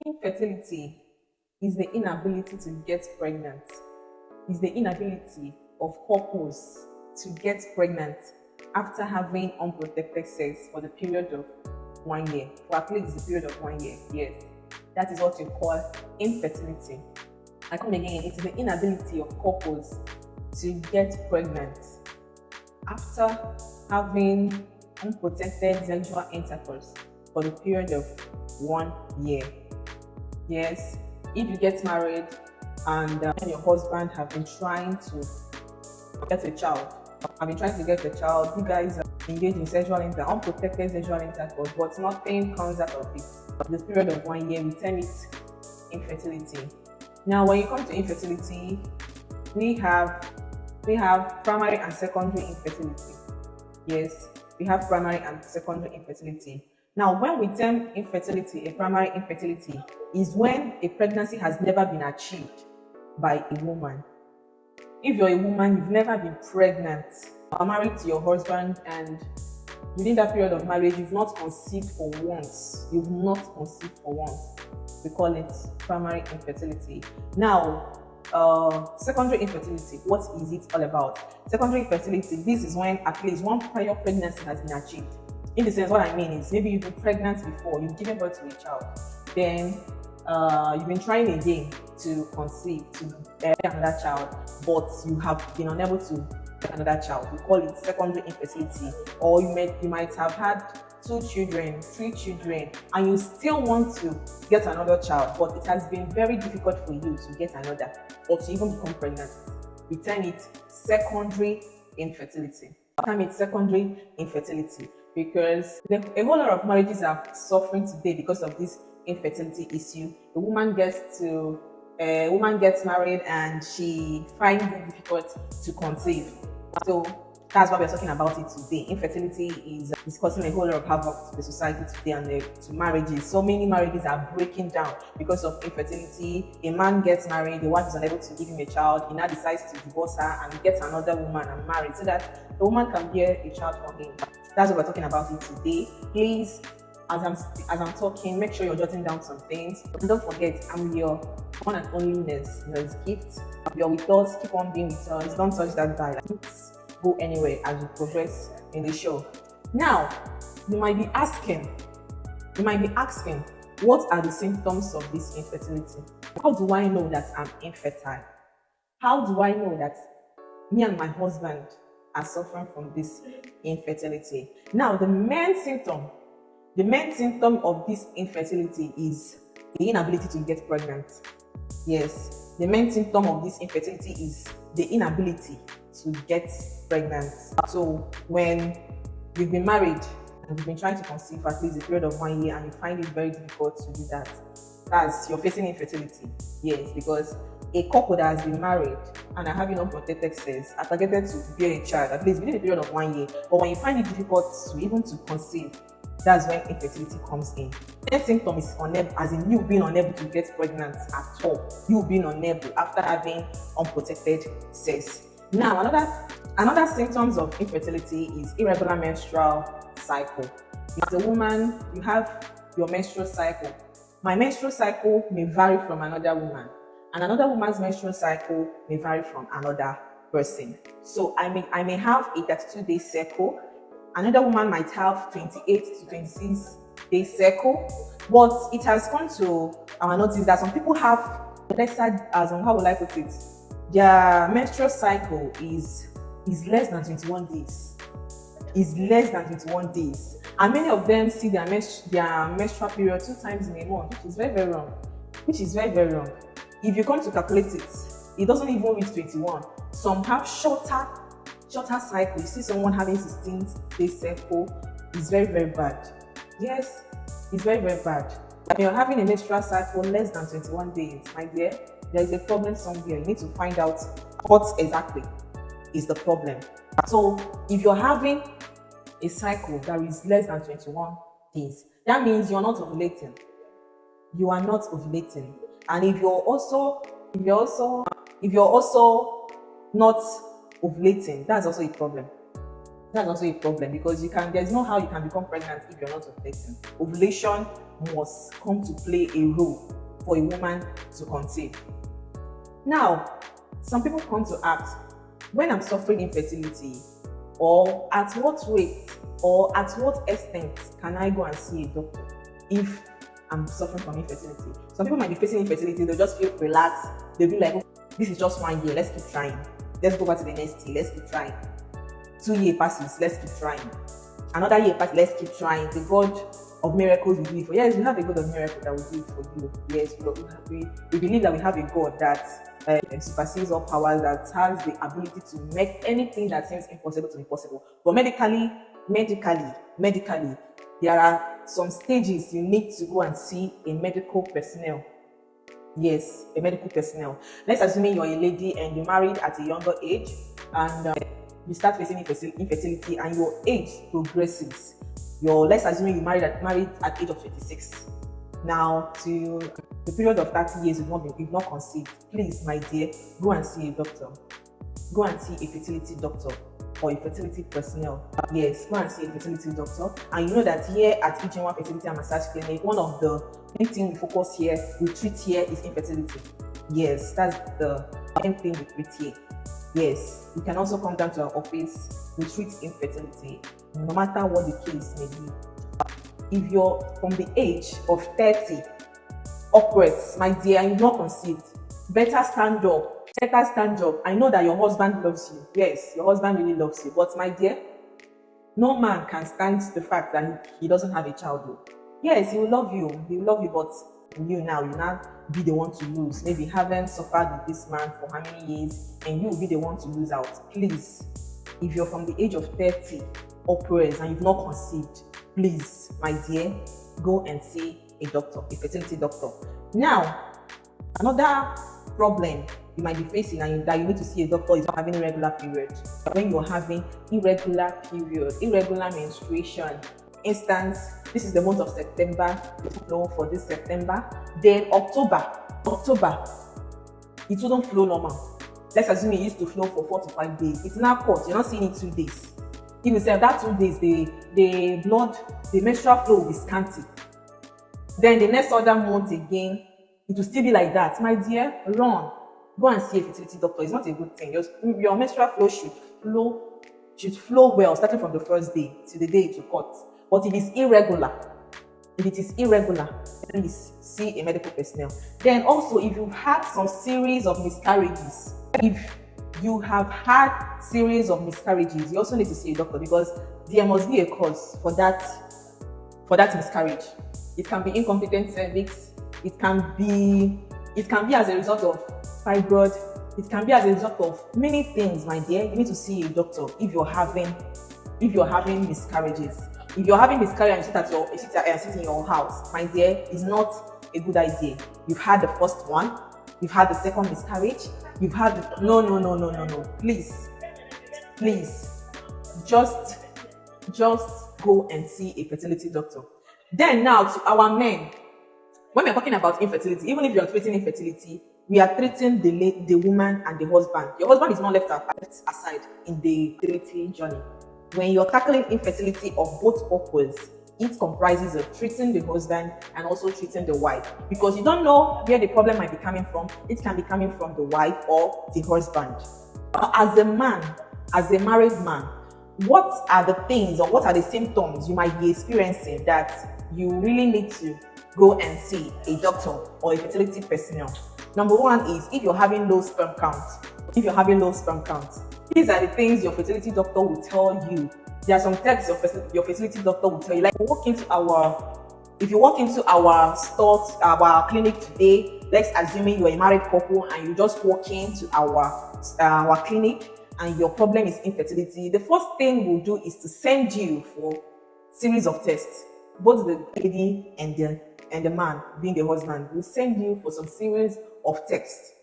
Infertility is the inability to get pregnant, is the inability of couples to get pregnant after having unprotected sex for the period of 1 year. For at least the period of 1 year, yes. That is what you call infertility. I come again, it is the inability of couples to get pregnant after having unprotected sexual intercourse for the period of 1 year. Yes, if you get married and your husband have been trying to get a child, you guys are engaged in unprotected sexual intercourse, but nothing comes out of it. This period of 1 year, we term it infertility. Now, when you come to infertility, we have primary and secondary infertility. Yes, we have primary and secondary infertility. Now, when we term infertility, a primary infertility is when a pregnancy has never been achieved by a woman. If you're a woman, you've never been pregnant, you are married to your husband, and within that period of marriage, you've not conceived for once. We call it primary infertility. Now, secondary infertility, what is it all about? Secondary infertility, this is when at least one prior pregnancy has been achieved. In the sense, what I mean is maybe you've been pregnant before, you've given birth to a child, then you've been trying again to conceive, to bear another child, but you have been unable to bear another child. We call it secondary infertility. Or you might have had 2 children, 3 children, and you still want to get another child, but it has been very difficult for you to get another or to even become pregnant. We term it secondary infertility. Because a whole lot of marriages are suffering today because of this infertility issue. A woman gets married and she finds it difficult to conceive. So that's why we're talking about it today. Infertility is causing a whole lot of havoc to the society today and to marriages. So many marriages are breaking down because of infertility. A man gets married, the wife is unable to give him a child, he now decides to divorce her and gets another woman and marry so that the woman can bear a child for him. That's what we're talking about it today. Please, as I'm talking, make sure you're jotting down some things. And don't forget, I'm your one and only nurse Gift. You're with us, keep on being with us. Don't touch that dial. Don't go anywhere as we progress in the show. Now, you might be asking, what are the symptoms of this infertility? How do I know that I'm infertile? How do I know that me and my husband are suffering from this infertility? Now, the main symptom of this infertility is the inability to get pregnant. Yes, the main symptom of this infertility is the inability to get pregnant. So when you've been married and you've been trying to conceive for at least a period of 1 year and you find it very difficult to do that, you're facing infertility. Yes, because a couple that has been married and are having unprotected sex are targeted to bear a child at least within a period of 1 year. But when you find it difficult to conceive, that's when infertility comes in. The symptom is as in you being unable to get pregnant at all. You being unable after having unprotected sex. Now, another symptoms of infertility is irregular menstrual cycle. As a woman, you have your menstrual cycle. My menstrual cycle may vary from another woman, and another woman's menstrual cycle may vary from another person. So I may have a 32-day cycle. Another woman might have 28 to 26 day cycle, but it has come to our notice that some people have lesser, how will I put it? Their menstrual cycle is less than 21 days. And many of them see their menstrual period 2 times in a month, which is very, very wrong. If you come to calculate it, it doesn't even reach 21. Some have shorter cycle. You see someone having 16-day cycle, is very, very bad. Yes, it's very, very bad. When you're having a menstrual cycle less than 21 days, my dear, there is a problem somewhere. You need to find out what exactly is the problem. So if you're having a cycle that is less than 21 days, that means you're not ovulating. You are not ovulating. And if you're also not ovulating, that's also a problem. Because there's no how you can become pregnant if you're not ovulating. Ovulation must come to play a role for a woman to conceive. Now, some people come to ask, when I'm suffering infertility, or at what rate or at what extent can I go and see a doctor if I'm suffering from infertility? Some people might be facing infertility, they'll just feel relaxed. They'll be like, oh, this is just 1 year, let's keep trying. Let's go back to the next year, let's keep trying. 2 year passes, let's keep trying. Another year passes, let's keep trying. The God of miracles will do it for you. Yes, we have a God of miracles that will do it for you. Yes, we believe that we have a God that supersedes all powers, that has the ability to make anything that seems impossible to be possible. But medically, there are some stages you need to go and see a medical personnel. Yes, a medical personnel. Let's assume you're a lady and you married at a younger age, and you start facing infertility, and your age progresses. Let's assume you married at age of 26. Now, to the period of 30 years, you've not conceived. Please, my dear, go and see a doctor. Go and see a fertility doctor or a fertility personnel. Yes, go and see a fertility doctor. And you know that here at EJ1 Fertility and Massage Clinic, one of the big things we focus here, we treat here, is infertility. Yes, that's the main thing we treat here. Yes, you can also come down to our office. We treat infertility, no matter what the case may be. If you're from the age of 30 upwards, my dear, and you've not conceived, better stand up. I know that your husband loves you. Yes, your husband really loves you. But my dear, no man can stand the fact that he doesn't have a child. Yes, he will love you, but you now be the one to lose. Maybe haven't suffered with this man for how many years, and you will be the one to lose out. Please, if you're from the age of 30 upwards and you've not conceived, please, my dear, go and see a doctor, a fertility doctor. Now, another problem you might be facing and that you need to see a doctor is not having irregular period. When you're having irregular period, irregular menstruation, instance, this is the month of September, flow for this September, then October, it wouldn't flow normal. Let's assume it used to flow for 4 to 5 days. It's now cut, you're not seeing it 2 days. If you say that 2 days, the menstrual flow will be scanty. Then the next other month again, it will still be like that. My dear, run. Go and see a fertility doctor. It's not a good thing. Your menstrual flow should flow well, starting from the first day to the day it will cut. But if it is irregular, please see a medical personnel. Then also, if you've had some series of miscarriages, you also need to see a doctor, because there must be a cause for that miscarriage. It can be incompetent cervix. It can be as a result of fibroid. It can be as a result of many things, my dear. You need to see a doctor if you're having miscarriages. If you're having miscarriage and you sit in your house, my dear, it's not a good idea. You've had the first one, you've had the second miscarriage, you've had the no. Please, just go and see a fertility doctor. Then now, to our men, when we're talking about infertility, even if you're treating infertility, we are treating the woman and the husband. Your husband is not left aside in the fertility journey. When you're tackling infertility of both couples, it comprises of treating the husband and also treating the wife, because you don't know where the problem might be coming from. It can be coming from the wife or the husband. As a man, as a married man, what are the things or what are the symptoms you might be experiencing that you really need to go and see a doctor or a fertility personnel? Number one is if you're having low sperm count. These are the things your fertility doctor will tell you. There are some texts your fertility doctor will tell you. Like if you walk into our clinic today, let's assuming you're a married couple and you just walk into our clinic and your problem is infertility, the first thing we'll do is to send you for series of tests. Both the lady and the man, being the husband, will send you for some series of tests.